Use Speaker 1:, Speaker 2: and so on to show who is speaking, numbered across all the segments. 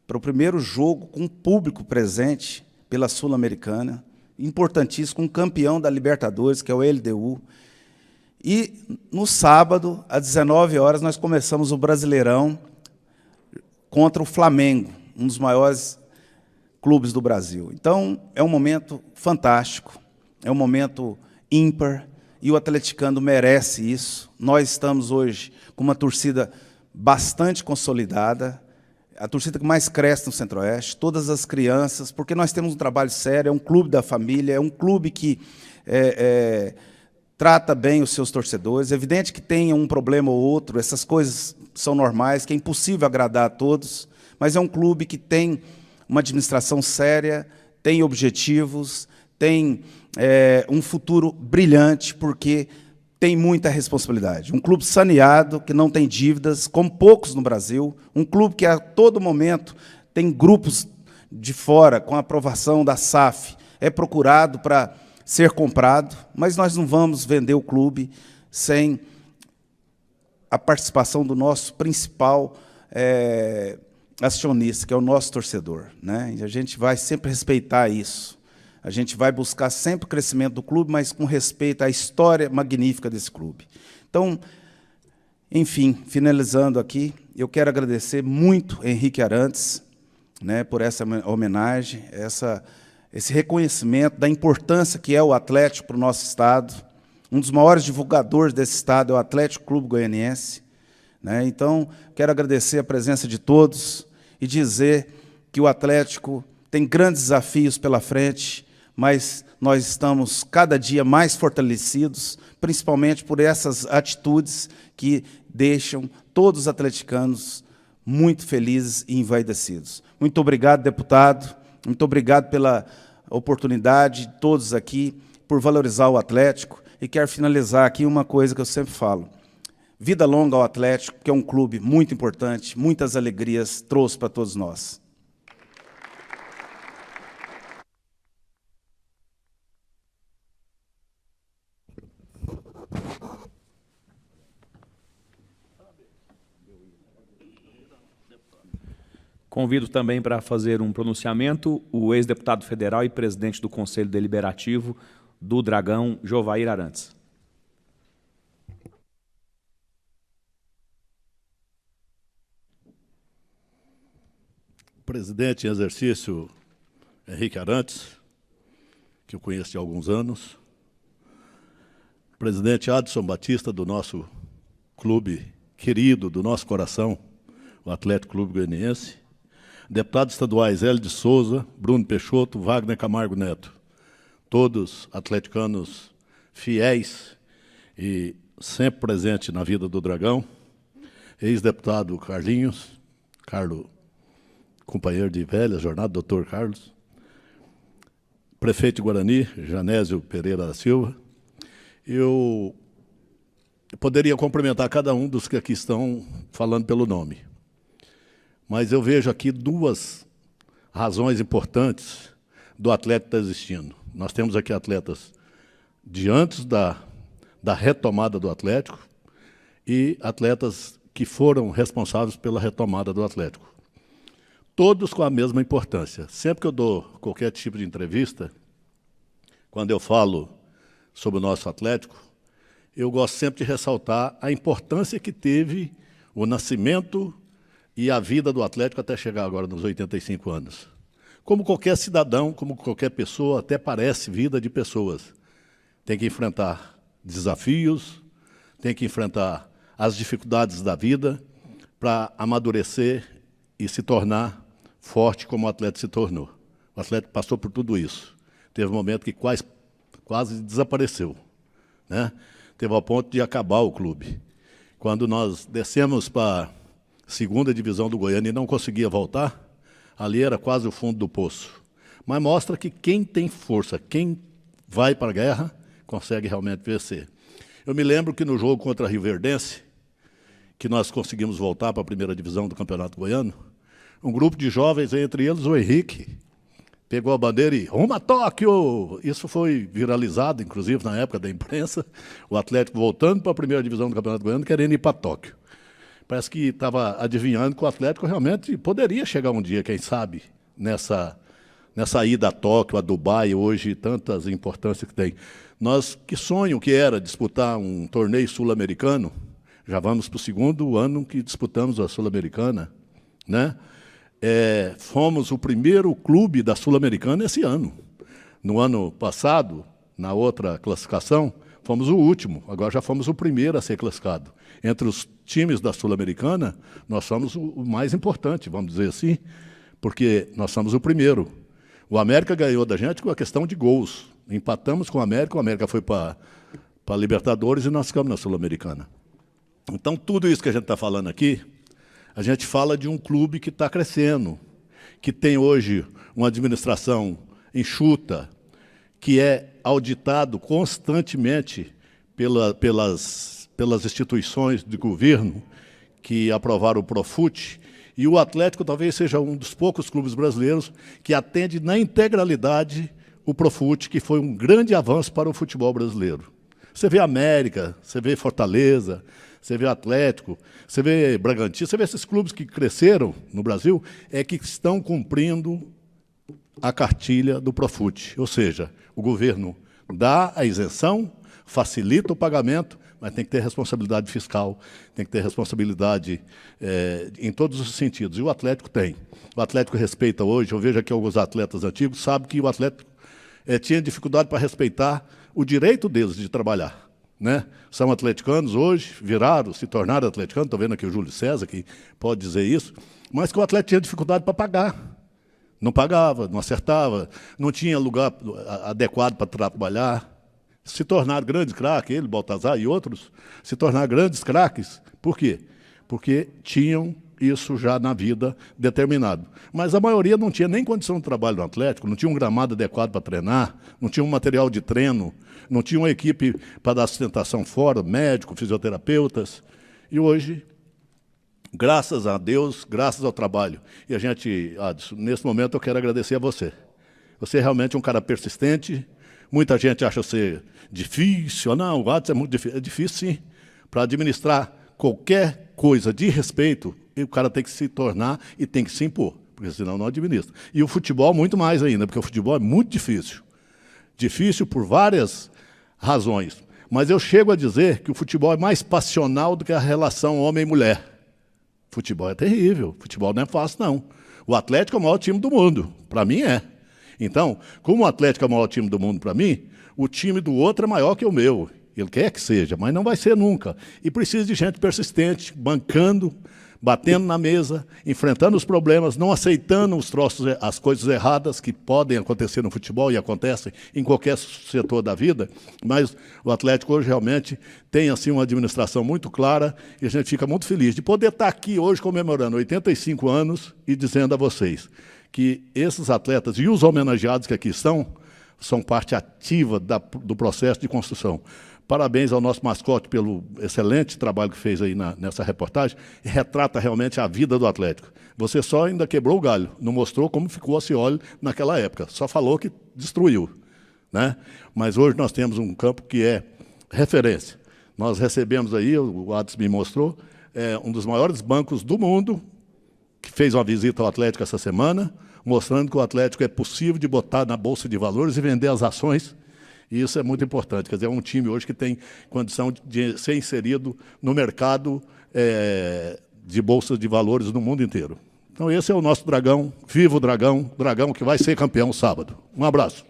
Speaker 1: para o primeiro jogo com público presente pela Sul-Americana, importantíssimo, com um campeão da Libertadores, que é o LDU. E, no sábado, às 19 horas, nós começamos o Brasileirão contra o Flamengo, um dos maiores clubes do Brasil. Então, é um momento fantástico, é um momento ímpar, e o atleticano merece isso. Nós estamos hoje com uma torcida bastante consolidada, a torcida que mais cresce no Centro-Oeste, todas as crianças, porque nós temos um trabalho sério, é um clube da família, é um clube que trata bem os seus torcedores. É evidente que tenha um problema ou outro, essas coisas são normais, que é impossível agradar a todos, mas é um clube que tem uma administração séria, tem objetivos, tem um futuro brilhante, porque tem muita responsabilidade. Um clube saneado, que não tem dívidas, como poucos no Brasil, um clube que a todo momento tem grupos de fora, com a aprovação da SAF, é procurado para ser comprado, mas nós não vamos vender o clube sem a participação do nosso principal acionista, que é o nosso torcedor, né? E a gente vai sempre respeitar isso. A gente vai buscar sempre o crescimento do clube, mas com respeito à história magnífica desse clube. Então, enfim, finalizando aqui, eu quero agradecer muito Henrique Arantes, né, por essa homenagem, esse reconhecimento da importância que é o Atlético para o nosso Estado. Um dos maiores divulgadores desse Estado é o Atlético Clube Goianiense, né? Então, quero agradecer a presença de todos e dizer que o Atlético tem grandes desafios pela frente, mas nós estamos cada dia mais fortalecidos, principalmente por essas atitudes que deixam todos os atleticanos muito felizes e envaidecidos. Muito obrigado, deputado. Muito obrigado pela oportunidade de todos aqui, por valorizar o Atlético. E quero finalizar aqui uma coisa que eu sempre falo. Vida longa ao Atlético, que é um clube muito importante, muitas alegrias trouxe para todos nós.
Speaker 2: Convido também para fazer um pronunciamento o ex-deputado federal e presidente do Conselho Deliberativo do Dragão, Jovair Arantes.
Speaker 3: Presidente em exercício Henrique Arantes, que eu conheço de alguns anos. Presidente Adson Batista, do nosso clube querido, do nosso coração, o Atlético Clube Goianiense. Deputados estaduais Hélio de Souza, Bruno Peixoto, Wagner Camargo Neto. Todos atleticanos fiéis e sempre presentes na vida do Dragão. Ex-deputado Carlos, companheiro de velha jornada, doutor Carlos. Prefeito de Guarani, Janésio Pereira da Silva. Eu poderia cumprimentar cada um dos que aqui estão falando pelo nome. Mas eu vejo aqui duas razões importantes do atleta estar existindo. Nós temos aqui atletas de antes da retomada do Atlético e atletas que foram responsáveis pela retomada do Atlético. Todos com a mesma importância. Sempre que eu dou qualquer tipo de entrevista, quando eu falo sobre o nosso Atlético, eu gosto sempre de ressaltar a importância que teve o nascimento e a vida do Atlético até chegar agora nos 85 anos. Como qualquer cidadão, como qualquer pessoa, até parece vida de pessoas. Tem que enfrentar desafios, tem que enfrentar as dificuldades da vida para amadurecer e se tornar forte como o Atlético se tornou. O Atlético passou por tudo isso. Teve um momento que quase desapareceu, né? Teve ao ponto de acabar o clube. Quando nós descemos para a segunda divisão do Goiânia e não conseguia voltar, ali era quase o fundo do poço. Mas mostra que quem tem força, quem vai para a guerra, consegue realmente vencer. Eu me lembro que no jogo contra a Rioverdense, que nós conseguimos voltar para a primeira divisão do Campeonato Goiano, um grupo de jovens, entre eles o Henrique, pegou a bandeira e rumo a Tóquio! Isso foi viralizado, inclusive, na época da imprensa, o Atlético voltando para a primeira divisão do Campeonato Goiano, querendo ir para Tóquio. parece que estava adivinhando que o Atlético realmente poderia chegar um dia, quem sabe, nessa ida a Tóquio, a Dubai, hoje, tantas importâncias que tem. Nós, que sonho que era disputar um torneio sul-americano, já vamos para o 2º ano que disputamos a Sul-Americana, né? Fomos o primeiro clube da Sul-Americana esse ano. No ano passado, na outra classificação, fomos o último, agora já fomos o primeiro a ser classificado. Entre os times da Sul-Americana, nós somos o mais importante, vamos dizer assim, porque nós somos o primeiro. O América ganhou da gente com a questão de gols. Empatamos com o América foi para a Libertadores e nós ficamos na Sul-Americana. Então, tudo isso que a gente está falando aqui, a gente fala de um clube que está crescendo, que tem hoje uma administração enxuta, que é auditado constantemente pelas instituições de governo que aprovaram o Profut, e o Atlético talvez seja um dos poucos clubes brasileiros que atende na integralidade o Profut, que foi um grande avanço para o futebol brasileiro. Você vê América, você vê Fortaleza, você vê Atlético, você vê Bragantino, você vê esses clubes que cresceram no Brasil, que estão cumprindo a cartilha do Profut. Ou seja, o governo dá a isenção, facilita o pagamento, mas tem que ter responsabilidade fiscal, tem que ter responsabilidade em todos os sentidos. E o Atlético tem. O Atlético respeita hoje, eu vejo aqui alguns atletas antigos, sabem que o Atlético tinha dificuldade para respeitar o direito deles de trabalhar. Né? São atleticanos hoje, se tornaram atleticanos, estou vendo aqui o Júlio César, que pode dizer isso, mas que o Atlético tinha dificuldade para pagar. Não pagava, não acertava, não tinha lugar adequado para trabalhar. Se tornaram grandes craques, ele, Baltazar e outros, se tornaram grandes craques. Por quê? Porque tinham isso já na vida determinado. Mas a maioria não tinha nem condição de trabalho no Atlético, não tinha um gramado adequado para treinar, não tinha um material de treino, não tinha uma equipe para dar sustentação fora, médico, fisioterapeutas. E hoje, graças a Deus, graças ao trabalho. E a gente, Adson, nesse momento eu quero agradecer a você. Você é realmente um cara persistente. Muita gente acha você difícil. Não, o Adson é muito difícil. É difícil, sim. Para administrar qualquer coisa de respeito, o cara tem que se tornar e tem que se impor, porque senão não administra. E o futebol muito mais ainda, porque o futebol é muito difícil. Difícil por várias razões. Mas eu chego a dizer que o futebol é mais passional do que a relação homem-mulher. Futebol é terrível, futebol não é fácil, não. O Atlético é o maior time do mundo, para mim é. Então, como o Atlético é o maior time do mundo para mim, o time do outro é maior que o meu. Ele quer que seja, mas não vai ser nunca. E precisa de gente persistente, bancando, batendo na mesa, enfrentando os problemas, não aceitando os troços, as coisas erradas que podem acontecer no futebol e acontecem em qualquer setor da vida, mas o Atlético hoje realmente tem assim uma administração muito clara e a gente fica muito feliz de poder estar aqui hoje comemorando 85 anos e dizendo a vocês que esses atletas e os homenageados que aqui estão são parte ativa do processo de construção. Parabéns ao nosso mascote pelo excelente trabalho que fez aí nessa reportagem, e retrata realmente a vida do Atlético. Você só ainda quebrou o galho, não mostrou como ficou a Scioli naquela época, só falou que destruiu. Né? Mas hoje nós temos um campo que é referência. Nós recebemos aí, o Adson me mostrou, um dos maiores bancos do mundo, que fez uma visita ao Atlético essa semana, mostrando que o Atlético é possível de botar na Bolsa de Valores e vender as ações. E isso é muito importante. Quer dizer, é um time hoje que tem condição de ser inserido no mercado de bolsas de valores no mundo inteiro. Então, esse é o nosso Dragão, viva o Dragão, Dragão que vai ser campeão sábado. Um abraço.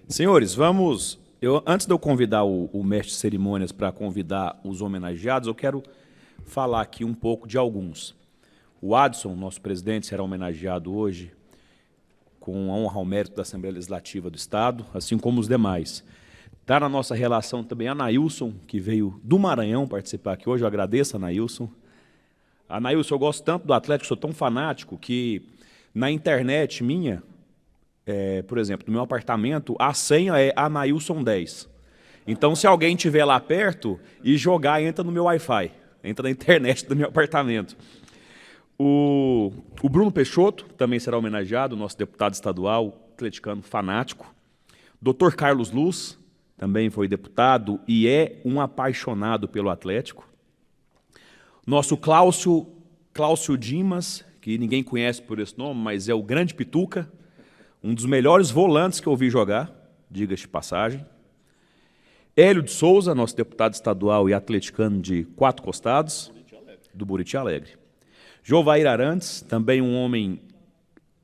Speaker 2: Senhores, antes de eu convidar o mestre de cerimônias para convidar os homenageados, eu quero falar aqui um pouco de alguns. O Adson, nosso presidente, será homenageado hoje com honra ao mérito da Assembleia Legislativa do Estado, assim como os demais. Está na nossa relação também a Anailson, que veio do Maranhão participar aqui hoje. Eu agradeço a Anailson. Anailson, eu gosto tanto do Atlético, sou tão fanático que na internet minha, por exemplo, no meu apartamento, a senha é Anailson 10. Então, se alguém estiver lá perto e jogar, entra no meu Wi-Fi, entra na internet do meu apartamento. O Bruno Peixoto também será homenageado, nosso deputado estadual, atleticano fanático. Dr. Carlos Luz também foi deputado e é um apaixonado pelo Atlético. Nosso Cláudio Dimas, que ninguém conhece por esse nome, mas é o grande Pituca, um dos melhores volantes que eu vi jogar, diga-se de passagem. Hélio de Souza, nosso deputado estadual e atleticano de Quatro Costados, do Buriti Alegre. Jovair Arantes, também um homem,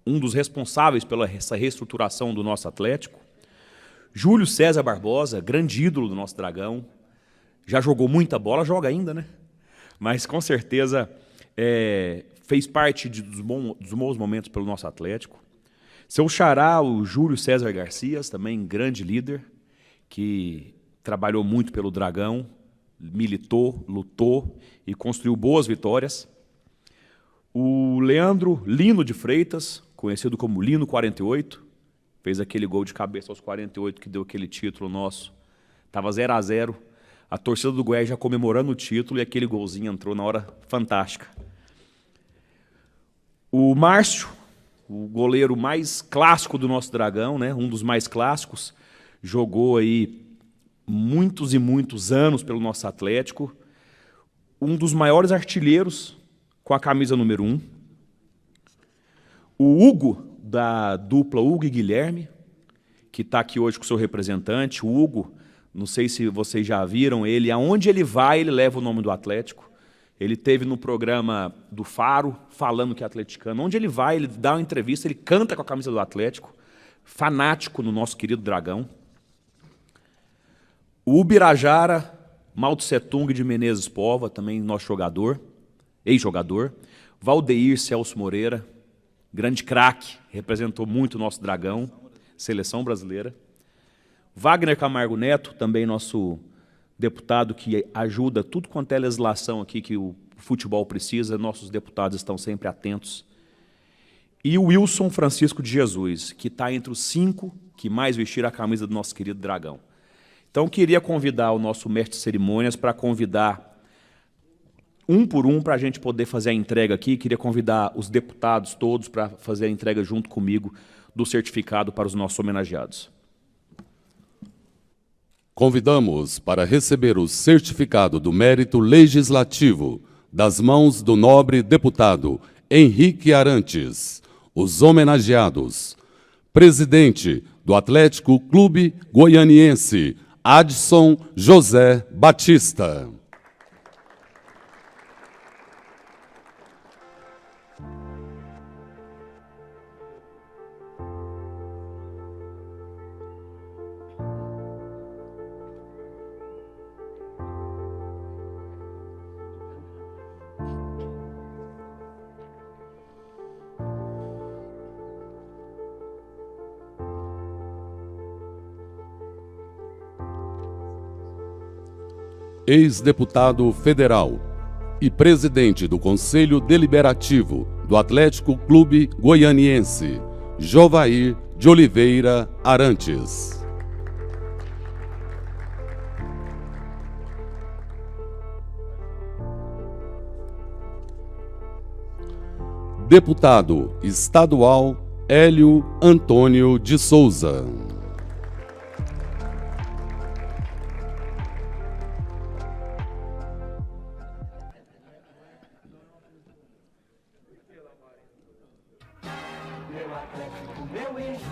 Speaker 2: um dos responsáveis pela essa reestruturação do nosso Atlético. Júlio César Barbosa, grande ídolo do nosso Dragão. Já jogou muita bola, joga ainda, né? Mas com certeza fez parte dos bons momentos pelo nosso Atlético. Seu xará, o Júlio César Garcias, também grande líder, que trabalhou muito pelo Dragão, militou, lutou e construiu boas vitórias. O Leandro Lino de Freitas, conhecido como Lino 48, fez aquele gol de cabeça aos 48 que deu aquele título nosso. Estava 0-0, a torcida do Goiás já comemorando o título e aquele golzinho entrou na hora fantástica. O Márcio, o goleiro mais clássico do nosso Dragão, né, um dos mais clássicos, jogou aí muitos e muitos anos pelo nosso Atlético, um dos maiores artilheiros com a camisa número 1. O Hugo, da dupla Hugo e Guilherme, que está aqui hoje com o seu representante. O Hugo, não sei se vocês já viram ele, aonde ele vai, ele leva o nome do Atlético. Ele teve no programa do Faro, falando que é atleticano. Onde ele vai, ele dá uma entrevista, ele canta com a camisa do Atlético, fanático no nosso querido Dragão. O Ubirajara Maltsetung de Menezes Pova, também nosso jogador, ex-jogador. Valdeir Celso Moreira, grande craque, representou muito o nosso Dragão, seleção brasileira. Wagner Camargo Neto, também nosso deputado que ajuda tudo quanto é legislação aqui que o futebol precisa, nossos deputados estão sempre atentos. E o Wilson Francisco de Jesus, que está entre os 5 que mais vestiram a camisa do nosso querido Dragão. Então, queria convidar o nosso mestre de cerimônias para convidar um por um para a gente poder fazer a entrega aqui. Queria convidar os deputados todos para fazer a entrega junto comigo do certificado para os nossos homenageados.
Speaker 4: Convidamos para receber o certificado do mérito legislativo das mãos do nobre deputado Henrique Arantes, os homenageados. Presidente do Atlético Clube Goianiense, Adson José Batista. Ex-deputado federal e presidente do Conselho Deliberativo do Atlético Clube Goianiense, Jovair de Oliveira Arantes. Deputado estadual Hélio Antônio de Souza.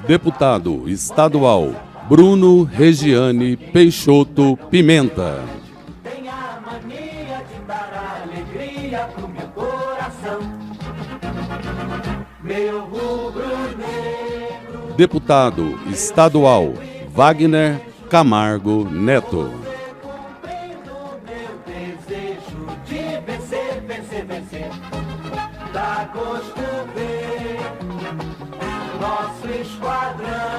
Speaker 4: Deputado estadual Bruno Regiane Peixoto Pimenta.
Speaker 5: Tem a mania de dar alegria pro meu coração. Meu rubro-negro.
Speaker 4: Deputado estadual Wagner Camargo Neto.
Speaker 5: Cumprindo meu desejo de vencer, vencer, vencer. Dá gosto ver nosso esquadrão.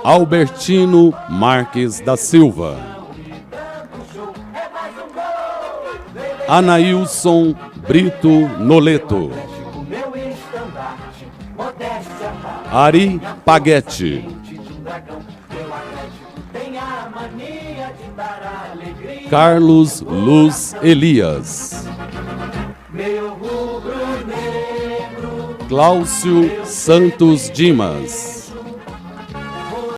Speaker 4: Albertino Marques da Silva. Anailson Brito Noleto. Ari Paguete. Carlos Luz Elias.
Speaker 5: Meu
Speaker 4: Cláucio Santos Dimas.